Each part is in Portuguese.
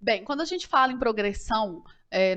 Bem, quando a gente fala em progressão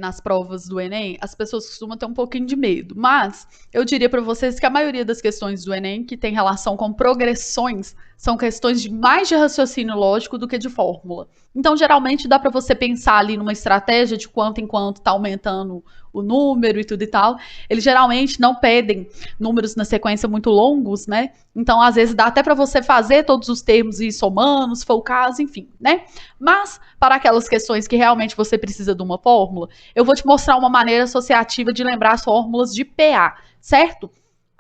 nas provas do Enem, as pessoas costumam ter um pouquinho de medo. Mas eu diria para vocês que a maioria das questões do Enem que tem relação com progressões são questões mais de raciocínio lógico do que de fórmula. Então, geralmente, dá para você pensar ali numa estratégia de quanto em quanto está aumentando o número e tudo e tal. Eles geralmente não pedem números na sequência muito longos, né? Então, às vezes, dá até para você fazer todos os termos e ir somando, se for o caso, enfim, né? Mas, para aquelas questões que realmente você precisa de uma fórmula, eu vou te mostrar uma maneira associativa de lembrar as fórmulas de PA, certo?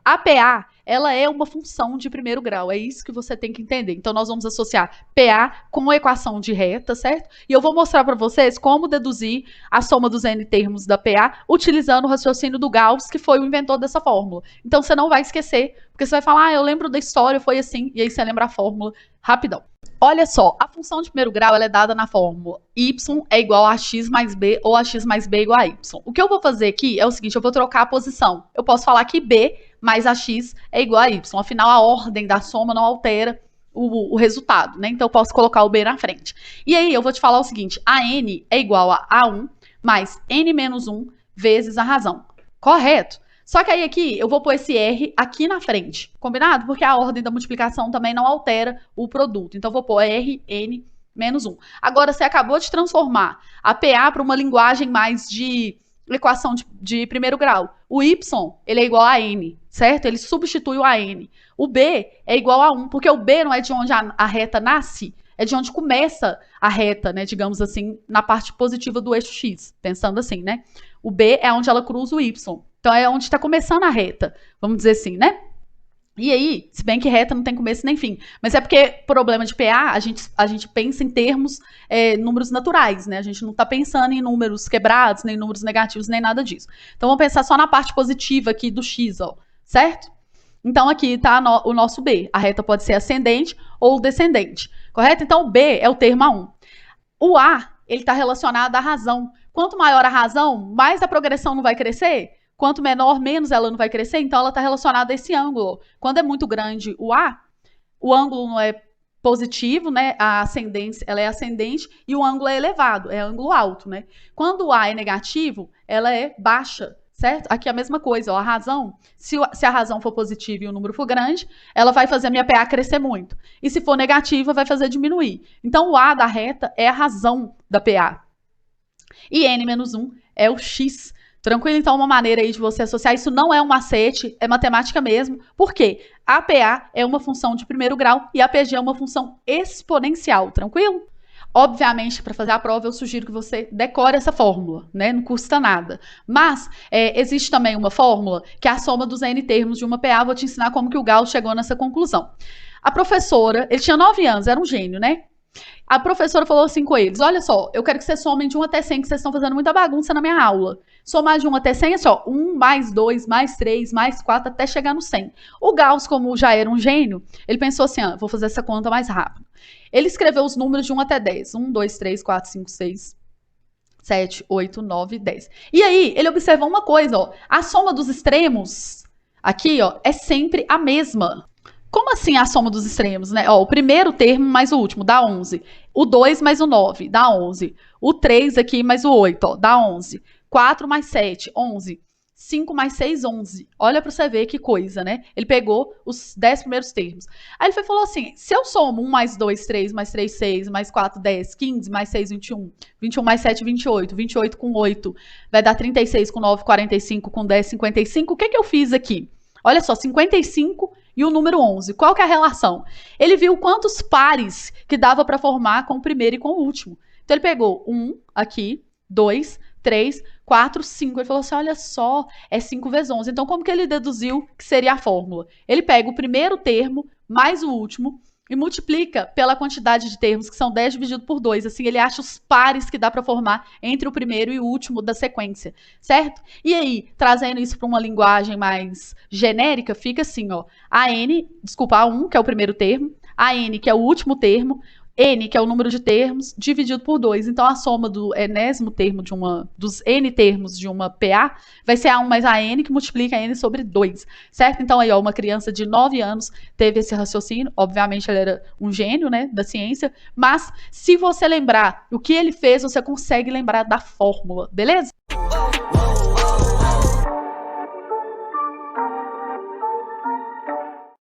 A PA, ela é uma função de primeiro grau, é isso que você tem que entender. Então, nós vamos associar PA com a equação de reta, certo? E eu vou mostrar para vocês como deduzir a soma dos n termos da PA utilizando o raciocínio do Gauss, que foi o inventor dessa fórmula. Então, você não vai esquecer, porque você vai falar, eu lembro da história, foi assim, e aí você lembra a fórmula rapidão. Olha só, a função de primeiro grau ela é dada na fórmula y é igual a x mais b ou a x mais b é igual a y. O que eu vou fazer aqui é o seguinte, eu vou trocar a posição. Eu posso falar que b mais ax é igual a y. Afinal, a ordem da soma não altera o resultado, né? Então, eu posso colocar o b na frente. E aí, eu vou te falar o seguinte, a n é igual a a1 mais n menos 1 vezes a razão. Correto? Só que aí aqui, eu vou pôr esse R aqui na frente, combinado? Porque a ordem da multiplicação também não altera o produto. Então, eu vou pôr R, N, menos 1. Agora, você acabou de transformar a PA para uma linguagem mais de equação de primeiro grau. O Y, ele é igual a N, certo? Ele substitui o AN. O B é igual a 1, porque o B não é de onde a reta nasce, é de onde começa a reta, né? Digamos assim, na parte positiva do eixo X, pensando assim, né? O B é onde ela cruza o Y. Então, é onde está começando a reta, vamos dizer assim, né? E aí, se bem que reta não tem começo nem fim, mas é porque problema de PA, a gente pensa em termos, números naturais, né? A gente não está pensando em números quebrados, nem números negativos, nem nada disso. Então, vamos pensar só na parte positiva aqui do X, ó, certo? Então, aqui está o nosso B. A reta pode ser ascendente ou descendente, correto? Então, o B é o termo A1. O A, ele está relacionado à razão. Quanto maior a razão, mais a progressão não vai crescer? Quanto menor, menos ela não vai crescer, então ela está relacionada a esse ângulo. Quando é muito grande o A, o ângulo não é positivo, né? A ascendência, ela é ascendente e o ângulo é elevado, é ângulo alto, né? Quando o A é negativo, ela é baixa, certo? Aqui é a mesma coisa, ó, a razão, se a razão for positiva e o número for grande, ela vai fazer a minha PA crescer muito. E se for negativa, vai fazer diminuir. Então, o A da reta é a razão da PA. E N-1 é o X. Tranquilo? Então, uma maneira aí de você associar, isso não é um macete, é matemática mesmo. Por quê? A PA é uma função de primeiro grau e a PG é uma função exponencial, tranquilo? Obviamente, para fazer a prova, eu sugiro que você decore essa fórmula, né? Não custa nada. Mas, existe também uma fórmula que é a soma dos N termos de uma PA. Vou te ensinar como que o Gauss chegou nessa conclusão. A professora, ele tinha 9 anos, era um gênio, né? A professora falou assim com eles, olha só, eu quero que vocês somem de 1 até 100, que vocês estão fazendo muita bagunça na minha aula. Somar de 1 até 100 é só 1 mais 2 mais 3 mais 4 até chegar no 100. O Gauss, como já era um gênio, ele pensou assim, vou fazer essa conta mais rápido. Ele escreveu os números de 1 até 10. 1, 2, 3, 4, 5, 6, 7, 8, 9, 10. E aí, ele observou uma coisa, ó, a soma dos extremos, aqui, ó, é sempre a mesma. Como assim a soma dos extremos, né? Ó, o primeiro termo mais o último dá 11. O 2 mais o 9 dá 11. O 3 aqui mais o 8, ó, dá 11. 4 mais 7, 11. 5 mais 6, 11. Olha para você ver que coisa, né? Ele pegou os 10 primeiros termos. Aí ele falou assim, se eu somo 1 mais 2, 3, mais 3, 6, mais 4, 10, 15, mais 6, 21. 21 mais 7, 28. 28 com 8 vai dar 36, com 9, 45, com 10, 55. O que eu fiz aqui? Olha só, 55 e o número 11. Qual que é a relação? Ele viu quantos pares que dava para formar com o primeiro e com o último. Então, ele pegou 1 aqui, 2, 3, 4, 5. Ele falou assim, olha só, é 5 vezes 11. Então, como que ele deduziu que seria a fórmula? Ele pega o primeiro termo mais o último e multiplica pela quantidade de termos, que são 10 dividido por 2. Assim, ele acha os pares que dá para formar entre o primeiro e o último da sequência, certo? E aí, trazendo isso para uma linguagem mais genérica, fica assim, ó, a N, desculpa, A1, que é o primeiro termo, a N, que é o último termo, N, que é o número de termos, dividido por 2. Então, a soma do enésimo termo dos N termos de uma PA vai ser A1 mais AN, que multiplica N sobre 2, certo? Então, aí, ó, uma criança de 9 anos teve esse raciocínio. Obviamente, ele era um gênio, né, da ciência. Mas, se você lembrar o que ele fez, você consegue lembrar da fórmula, beleza?